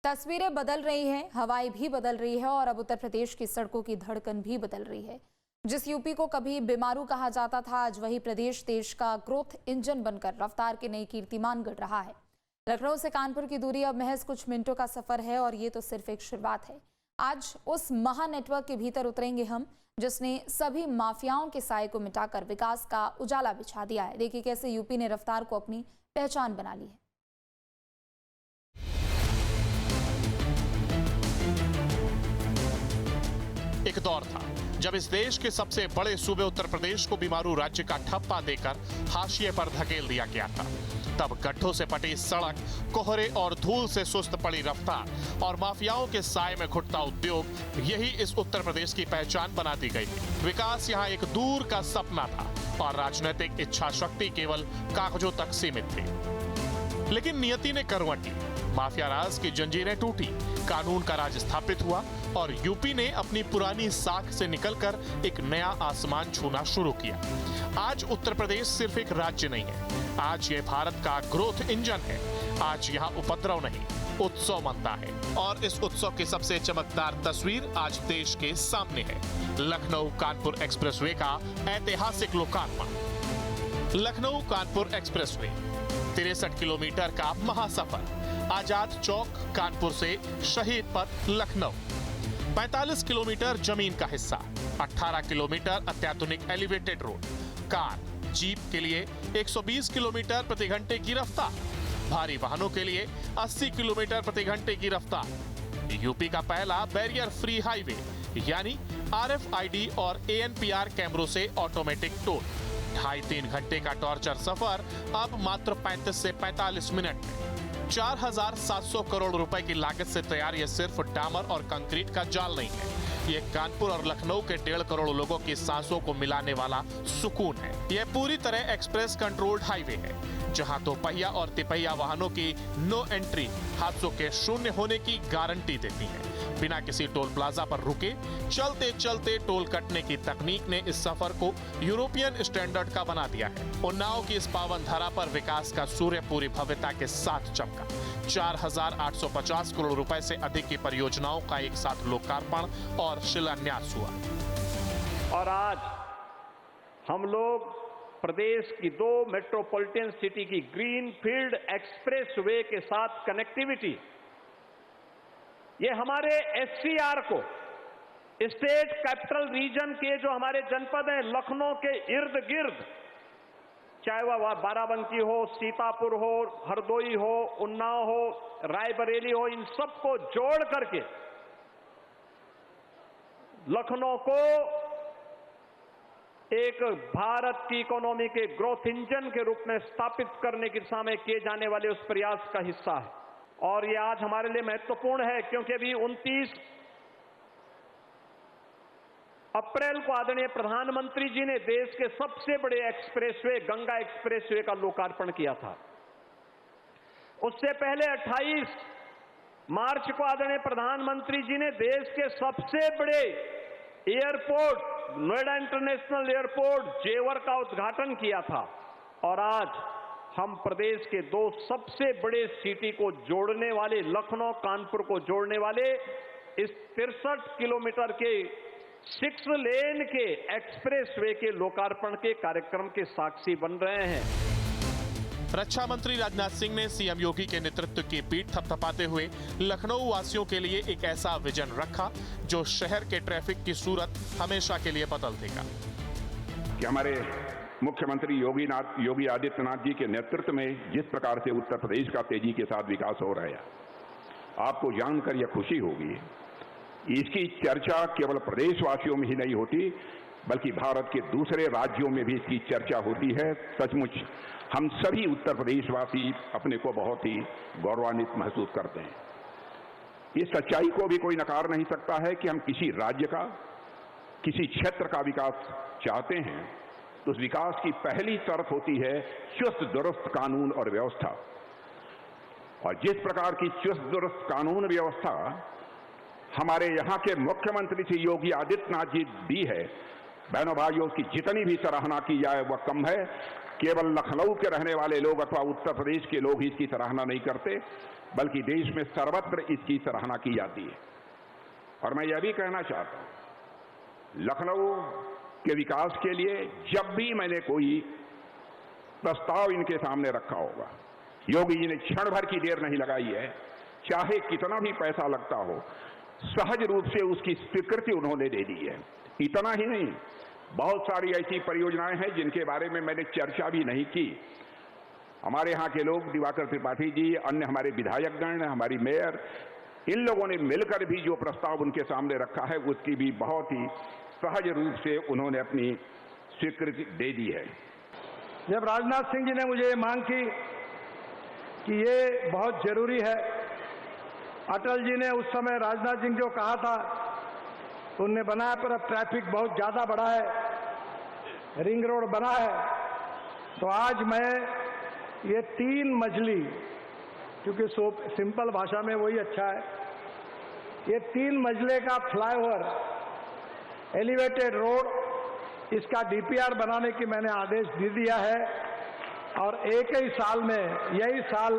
तस्वीरें बदल रही हैं, हवाएं भी बदल रही है और अब उत्तर प्रदेश की सड़कों की धड़कन भी बदल रही है। जिस यूपी को कभी बीमारू कहा जाता था, आज वही प्रदेश देश का ग्रोथ इंजन बनकर रफ्तार के नई कीर्तिमान गढ़ रहा है। लखनऊ से कानपुर की दूरी अब महज कुछ मिनटों का सफर है और ये तो सिर्फ एक शुरुआत है। आज उस महा नेटवर्क के भीतर उतरेंगे हम, जिसने सभी माफियाओं के साए को मिटाकर विकास का उजाला बिछा दिया है। देखिए कैसे यूपी ने रफ्तार को अपनी पहचान बना ली है। एक दौर था जब इस देश के सबसे बड़े सूबे उत्तर प्रदेश को बीमारू राज्य का ठप्पा देकर हाशिए पर धकेल दिया गया था। तब गड्ढों से पटी सड़क, कोहरे और धूल से सुस्त पड़ी रफ्तार और माफियाओं के साए में घुटता उद्योग, यही इस उत्तर प्रदेश की पहचान बना दी गई थी। विकास यहाँ एक दूर का सपना था और राजनीतिक इच्छा शक्ति केवल कागजों तक सीमित थी। लेकिन नियति ने करवट ली, माफिया राज की जंजीरें टूटी, कानून का राज स्थापित हुआ और यूपी ने अपनी पुरानी साख से निकलकर एक नया आसमान छूना शुरू किया। आज उत्तर प्रदेश सिर्फ एक राज्य नहीं है, आज ये भारत का ग्रोथ इंजन है। आज यहाँ उपद्रव नहीं, उत्सव मनता है और इस उत्सव की सबसे चमकदार तस्वीर आज देश के सामने है। लखनऊ कानपुर एक्सप्रेसवे का ऐतिहासिक लोकार्पण। लखनऊ कानपुर एक्सप्रेसवे 63 किलोमीटर का महासफर। आजाद चौक कानपुर से शहीद पथ लखनऊ, 45 किलोमीटर जमीन का हिस्सा, 18 किलोमीटर अत्याधुनिक एलिवेटेड रोड, कार जीप के लिए 120 किलोमीटर प्रति घंटे की रफ्तार, भारी वाहनों के लिए 80 किलोमीटर प्रति घंटे की रफ्तार। यूपी का पहला बैरियर फ्री हाईवे यानी RFID और ANPR कैमरों से ऑटोमेटिक टोल। 2.5-3 घंटे का टॉर्चर सफर अब मात्र 35 से 45 मिनट में। 4,700 करोड़ रुपए की लागत से तैयार ये सिर्फ डामर और कंक्रीट का जाल नहीं है, ये कानपुर और लखनऊ के 1.5 करोड़ लोगों की सांसों को मिलाने वाला सुकून है। यह पूरी तरह एक्सप्रेस कंट्रोल्ड हाईवे है, जहां तो पहिया और तिपहिया वाहनों की नो एंट्री हादसों के शून्य होने की गारंटी देती है। बिना किसी टोल प्लाजा पर रुके चलते चलते टोल कटने की तकनीक ने इस सफर को यूरोपियन स्टैंडर्ड का बना दिया है। उन्नाव की इस पावन धरा पर विकास का सूर्य पूरी भव्यता के साथ चमका। 4,850 करोड़ रुपए से अधिक की परियोजनाओं का एक साथ लोकार्पण और शिलान्यास हुआ। और आज हम लोग प्रदेश की 2 मेट्रोपॉलिटन सिटी की ग्रीन फील्ड एक्सप्रेसवे के साथ कनेक्टिविटी, ये हमारे SCR को, स्टेट कैपिटल रीजन के जो हमारे जनपद हैं लखनऊ के इर्द गिर्द, चाहे वह बाराबंकी हो, सीतापुर हो, हरदोई हो, उन्नाव हो, रायबरेली हो, इन सबको जोड़ करके लखनऊ को एक भारत की इकोनॉमी के ग्रोथ इंजन के रूप में स्थापित करने की दिशा में किए जाने वाले उस प्रयास का हिस्सा है। और ये आज हमारे लिए महत्वपूर्ण है क्योंकि अभी 29 अप्रैल को आदरणीय प्रधानमंत्री जी ने देश के सबसे बड़े एक्सप्रेसवे गंगा एक्सप्रेसवे का लोकार्पण किया था। उससे पहले 28 मार्च को आदरणीय प्रधानमंत्री जी ने देश के सबसे बड़े एयरपोर्ट नोएडा इंटरनेशनल एयरपोर्ट जेवर का उद्घाटन किया था। और आज हम प्रदेश के 2 सबसे बड़े सिटी को जोड़ने वाले, लखनऊ कानपुर को जोड़ने वाले इस 63 किलोमीटर के 6 लेन के एक्सप्रेसवे के लोकार्पण के कार्यक्रम के साक्षी बन रहे हैं। रक्षा मंत्री राजनाथ सिंह ने CM योगी के नेतृत्व की पीठ थपथपाते हुए लखनऊ वासियों के लिए एक ऐसा विजन रखा जो शहर के ट्रैफिक की सूरत हमेशा के लिए बदल देगा। कि हमारे मुख्यमंत्री योगी आदित्यनाथ जी के नेतृत्व में जिस प्रकार से उत्तर प्रदेश का तेजी के साथ विकास हो रहा है, आपको जानकर यह खुशी होगी। इसकी चर्चा केवल प्रदेशवासियों में ही नहीं होती, बल्कि भारत के दूसरे राज्यों में भी इसकी चर्चा होती है। सचमुच हम सभी उत्तर प्रदेशवासी अपने को बहुत ही गौरवान्वित महसूस करते हैं। इस सच्चाई को भी कोई नकार नहीं सकता है कि हम किसी राज्य का, किसी क्षेत्र का विकास चाहते हैं तो उस विकास की पहली शर्त होती है चुस्त दुरुस्त कानून और व्यवस्था। और जिस प्रकार की चुस्त दुरुस्त कानून व्यवस्था हमारे यहाँ के मुख्यमंत्री श्री योगी आदित्यनाथ जी दी है, बहनों भाइयों, की जितनी भी सराहना की जाए वह कम है। केवल लखनऊ के रहने वाले लोग अथवा उत्तर प्रदेश के लोग ही इसकी सराहना नहीं करते, बल्कि देश में सर्वत्र इसकी सराहना की जाती है। और मैं यह भी कहना चाहता हूं, लखनऊ के विकास के लिए जब भी मैंने कोई प्रस्ताव इनके सामने रखा होगा, योगी जी ने क्षण भर की देर नहीं लगाई है, चाहे कितना भी पैसा लगता हो, सहज रूप से उसकी स्वीकृति उन्होंने दे दी है। इतना ही नहीं, बहुत सारी ऐसी परियोजनाएं हैं जिनके बारे में मैंने चर्चा भी नहीं की। हमारे यहाँ के लोग, दिवाकर त्रिपाठी जी, अन्य हमारे विधायकगण, हमारी मेयर, इन लोगों ने मिलकर भी जो प्रस्ताव उनके सामने रखा है, उसकी भी बहुत ही सहज रूप से उन्होंने अपनी स्वीकृति दे दी है। जब राजनाथ सिंह जी ने मुझे ये मांग की कि ये बहुत जरूरी है, अटल जी ने उस समय राजनाथ सिंह जो कहा था उनने बनाया, पर अब ट्रैफिक बहुत ज्यादा बढ़ा है, रिंग रोड बना है, तो आज मैं ये 3 मंजिली, क्योंकि सिंपल भाषा में वही अच्छा है, ये 3 मंजिले का फ्लाईओवर, एलिवेटेड रोड, इसका डीपीआर बनाने की मैंने आदेश दे दिया है। और एक ही साल में, यही साल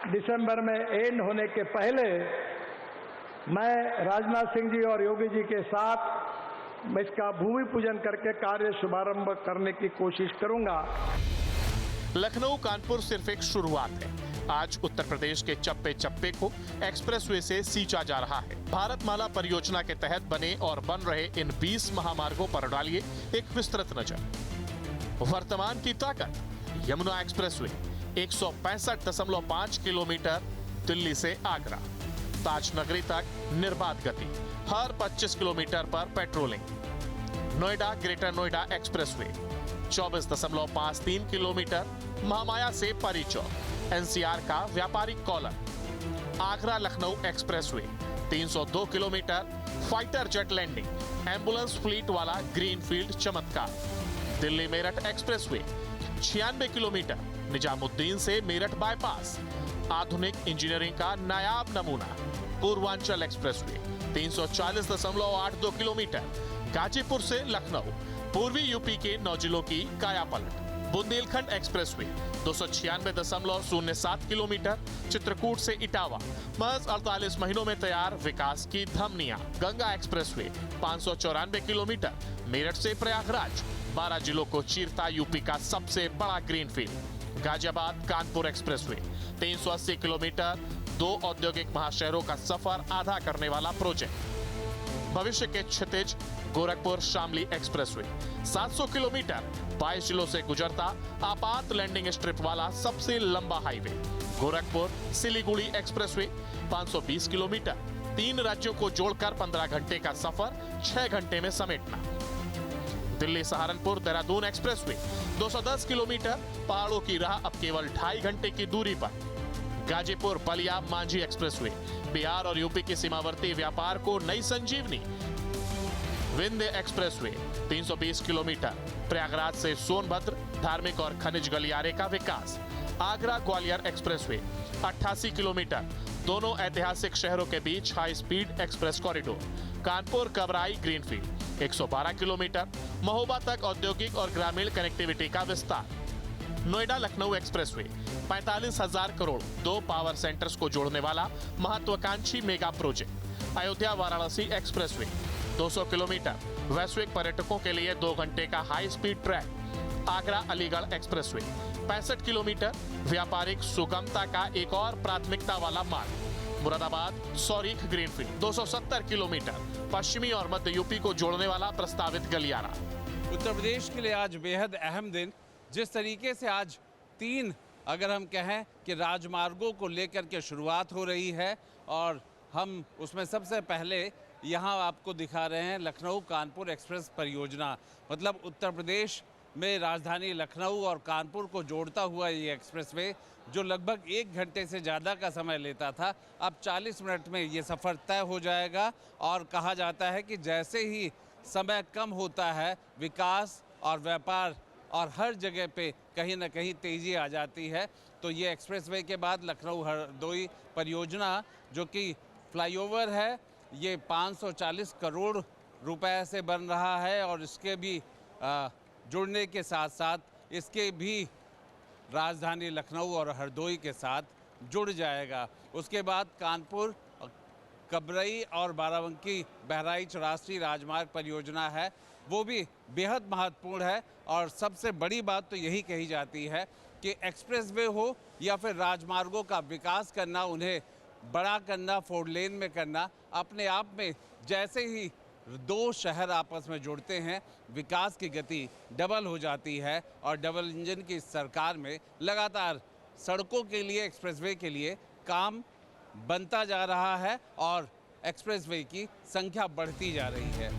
दिसंबर में एंड होने के पहले, मैं राजनाथ सिंह जी और योगी जी के साथ मैं इसका भूमि पूजन करके कार्य शुभारंभ करने की कोशिश करूंगा। लखनऊ कानपुर सिर्फ एक शुरुआत है। आज उत्तर प्रदेश के चप्पे चप्पे को एक्सप्रेसवे से सींचा जा रहा है। भारतमाला परियोजना के तहत बने और बन रहे इन 20 महामार्गों पर डालिए एक विस्तृत नजर। वर्तमान की ताकत, यमुना एक्सप्रेसवे 165.5 किलोमीटर दिल्ली से आगरा, ताजनगरी तक निर्बाध गति, हर 25 किलोमीटर पर patrolling. Noida greater Noida expressway 24.53 kilometre, Mahamaya से परी चौक, एनसीआर का व्यापारिक column. Agra Lucknow expressway 302 kilometre, fighter jet landing, ambulance fleet वाला ग्रीनफील्ड चमत्कार। दिल्ली मेरठ एक्सप्रेसवे 96 किलोमीटर, निजामुद्दीन से मेरठ बाईपास, आधुनिक इंजीनियरिंग का नायाब नमूना। पूर्वांचल एक्सप्रेसवे 340.82 किलोमीटर, गाजीपुर से लखनऊ, पूर्वी यूपी के 9 जिलों की कायापलट। बुंदेलखंड एक्सप्रेसवे 296.07 किलोमीटर, चित्रकूट से इटावा, महज 48 महीनों में तैयार विकास की धमनियां। गंगा एक्सप्रेसवे 594 किलोमीटर, मेरठ से प्रयागराज, 12 जिलों को चीरता यूपी का सबसे बड़ा greenfield. Ghaziabad Kanpur expressway 380 kilometre, 2 औद्योगिक महाशहरों का सफर आधा करने वाला प्रोजेक्ट। भविष्य के क्षितिज गोरखपुर शामली एक्सप्रेसवे 700 किलोमीटर, 22 जिलों से गुजरता आपात लैंडिंग स्ट्रिप वाला सबसे लंबा highway. Gorakhpur Siliguri expressway 520 kilometre, 3 राज्यों को जोड़कर 15 घंटे का सफर 6 घंटे में समेटना। दिल्ली सहारनपुर देहरादून एक्सप्रेसवे 210 किलोमीटर, पहाड़ों की राह अब केवल 2.5 घंटे की दूरी पर। गाजीपुर बलिया मांझी एक्सप्रेसवे बिहार और यूपी के सीमावर्ती व्यापार को नई संजीवनी। विंध्य एक्सप्रेसवे 320 किलोमीटर, प्रयागराज से सोनभद्र, धार्मिक और खनिज गलियारे का विकास। आगरा ग्वालियर एक्सप्रेसवे 88 किलोमीटर, दोनों ऐतिहासिक शहरों के बीच high speed express corridor. Kanpur Kabrai greenfield 112 kilometre, Mahoba तक औद्योगिक और ग्रामीण कनेक्टिविटी का विस्तार। Noida Lucknow expressway 45,000 crore, 2 power centres को जोड़ने वाला महत्वाकांक्षी mega project. Ayodhya Varanasi expressway 200 kilometre, वैश्विक पर्यटकों के लिए 2 घंटे का high speed track. Agra Aligarh expressway 65 kilometre, व्यापारिक सुगमता का एक और प्राथमिकता वाला मार्ग। मुरादाबाद सौरीख ग्रीनफील्ड 270 किलोमीटर, पश्चिमी और मध्य यूपी को जोड़ने वाला प्रस्तावित गलियारा। उत्तर प्रदेश के लिए आज बेहद अहम दिन। जिस तरीके से आज 3 अगर हम कहें कि राजमार्गों को लेकर के शुरुआत हो रही है, और हम उसमें सबसे पहले यहाँ आपको दिखा रहे हैं लखनऊ कानपुर एक्सप्रेस परियोजना। मतलब उत्तर प्रदेश में राजधानी लखनऊ और कानपुर को जोड़ता हुआ ये एक्सप्रेसवे, जो लगभग 1 घंटे से ज़्यादा का समय लेता था, अब 40 मिनट में ये सफ़र तय हो जाएगा। और कहा जाता है कि जैसे ही समय कम होता है, विकास और व्यापार और हर जगह पे कहीं ना कहीं तेज़ी आ जाती है। तो ये एक्सप्रेसवे के बाद लखनऊ हरदोई परियोजना, जो कि फ्लाईओवर है, ये 540 करोड़ रुपए से बन रहा है, और इसके भी जुड़ने के साथ साथ इसके भी राजधानी लखनऊ और हरदोई के साथ जुड़ जाएगा। उसके बाद कानपुर, कबरई और बाराबंकी बहराइच राष्ट्रीय राजमार्ग परियोजना है, वो भी बेहद महत्वपूर्ण है। और सबसे बड़ी बात तो यही कही जाती है कि एक्सप्रेसवे हो या फिर राजमार्गों का विकास करना, उन्हें बड़ा करना, 4 लेन में करना, अपने आप में जैसे ही 2 शहर आपस में जुड़ते हैं, विकास की गति डबल हो जाती है। और डबल इंजन की सरकार में लगातार सड़कों के लिए, एक्सप्रेसवे के लिए काम बनता जा रहा है और एक्सप्रेसवे की संख्या बढ़ती जा रही है।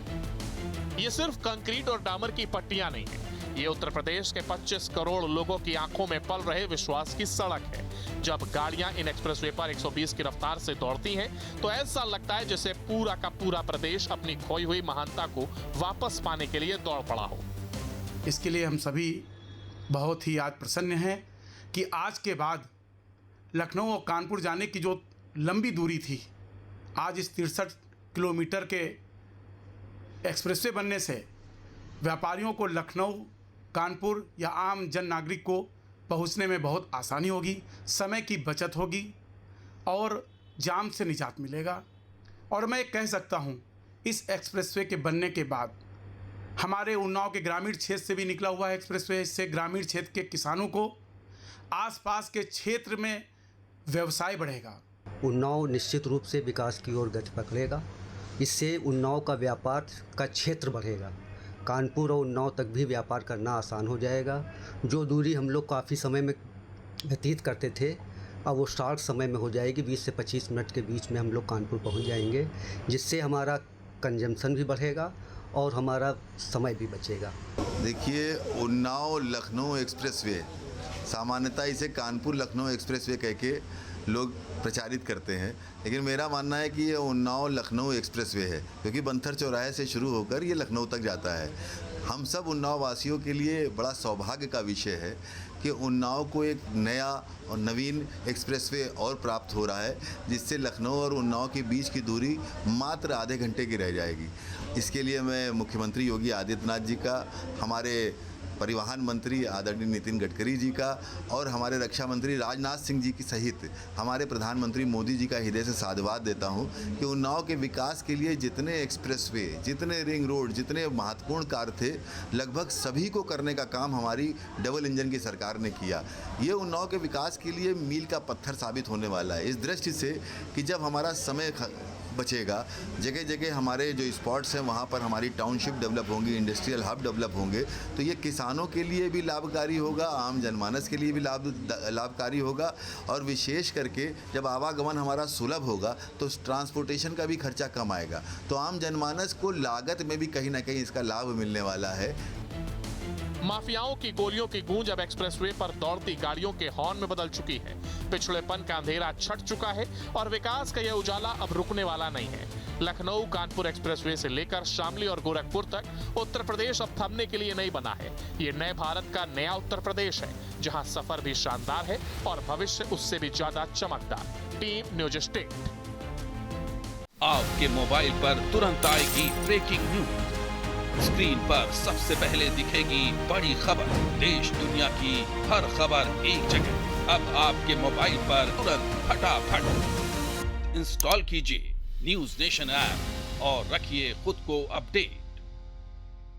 ये सिर्फ कंक्रीट और डामर की पट्टियां नहीं है, ये उत्तर प्रदेश के 25 करोड़ लोगों की आंखों में पल रहे विश्वास की सड़क है। जब गाड़ियां इन एक्सप्रेसवे पर 120 की रफ्तार से दौड़ती हैं, तो ऐसा लगता है जैसे पूरा का पूरा प्रदेश अपनी खोई हुई महानता को वापस पाने के लिए दौड़ पड़ा हो। इसके लिए हम सभी बहुत ही आज प्रसन्न हैं कि आज के बाद लखनऊ और कानपुर जाने की जो लंबी दूरी थी, आज इस 63 किलोमीटर के एक्सप्रेसवे बनने से व्यापारियों को लखनऊ, कानपुर या आम जन नागरिक को पहुंचने में बहुत आसानी होगी, समय की बचत होगी और जाम से निजात मिलेगा। और मैं कह सकता हूं, इस एक्सप्रेसवे के बनने के बाद हमारे उन्नाव के ग्रामीण क्षेत्र से भी निकला हुआ है एक्सप्रेसवे, इससे ग्रामीण क्षेत्र के किसानों को आसपास के क्षेत्र में व्यवसाय बढ़ेगा। उन्नाव निश्चित रूप से विकास की ओर गति पकड़ेगा। इससे उन्नाव का व्यापार का क्षेत्र बढ़ेगा। कानपुर और उन्नाव तक भी व्यापार करना आसान हो जाएगा। जो दूरी हम लोग काफ़ी समय में व्यतीत करते थे, अब वो शॉर्ट समय में हो जाएगी। 20 से 25 मिनट के बीच में हम लोग कानपुर पहुंच जाएंगे, जिससे हमारा कंजम्पशन भी बढ़ेगा और हमारा समय भी बचेगा। देखिए, उन्नाव लखनऊ एक्सप्रेसवे, सामान्यतः इसे कानपुर लखनऊ एक्सप्रेसवे कह के लोग प्रचारित करते हैं, लेकिन मेरा मानना है कि ये उन्नाव लखनऊ एक्सप्रेसवे है, क्योंकि बंथर चौराहे से शुरू होकर ये लखनऊ तक जाता है। हम सब उन्नाव वासियों के लिए बड़ा सौभाग्य का विषय है कि उन्नाव को एक नया और नवीन एक्सप्रेसवे और प्राप्त हो रहा है, जिससे लखनऊ और उन्नाव के बीच की दूरी मात्र आधे घंटे की रह जाएगी। इसके लिए मैं मुख्यमंत्री योगी आदित्यनाथ जी का, हमारे परिवहन मंत्री आदरणीय नितिन गडकरी जी का और हमारे रक्षा मंत्री राजनाथ सिंह जी की सहित हमारे प्रधानमंत्री मोदी जी का हृदय से साधुवाद देता हूं कि उन्नाव के विकास के लिए जितने एक्सप्रेसवे, जितने रिंग रोड, जितने महत्वपूर्ण कार्य थे, लगभग सभी को करने का काम हमारी डबल इंजन की सरकार ने किया। ये उन्नाव के विकास के लिए मील का पत्थर साबित होने वाला है, इस दृष्टि से कि जब हमारा समय बचेगा, जगह जगह हमारे जो स्पॉट्स हैं वहाँ पर हमारी टाउनशिप डेवलप होंगी, इंडस्ट्रियल हब डेवलप होंगे, तो ये किसानों के लिए भी लाभकारी होगा, आम जनमानस के लिए भी लाभकारी होगा। और विशेष करके जब आवागमन हमारा सुलभ होगा तो ट्रांसपोर्टेशन का भी खर्चा कम आएगा, तो आम जनमानस को लागत में भी कहीं ना कहीं इसका लाभ मिलने वाला है। माफियाओं की गोलियों की गूंज अब एक्सप्रेसवे पर दौड़ती गाड़ियों के हॉर्न में बदल चुकी है। पिछड़ेपन का अंधेरा छट चुका है और विकास का यह उजाला अब रुकने वाला नहीं है। लखनऊ कानपुर एक्सप्रेसवे से लेकर शामली और गोरखपुर तक उत्तर प्रदेश अब थमने के लिए नहीं बना है। ये नए भारत का नया उत्तर प्रदेश है, जहां सफर भी शानदार है और भविष्य उससे भी ज्यादा चमकदार। Team news state. आपके मोबाइल पर तुरंत आएगी ब्रेकिंग न्यूज। स्क्रीन पर सबसे पहले दिखेगी बड़ी खबर, देश दुनिया की हर खबर एक जगह। अब आपके मोबाइल पर तुरंत फटाफट इंस्टॉल कीजिए न्यूज नेशन ऐप और रखिए खुद को अपडेट।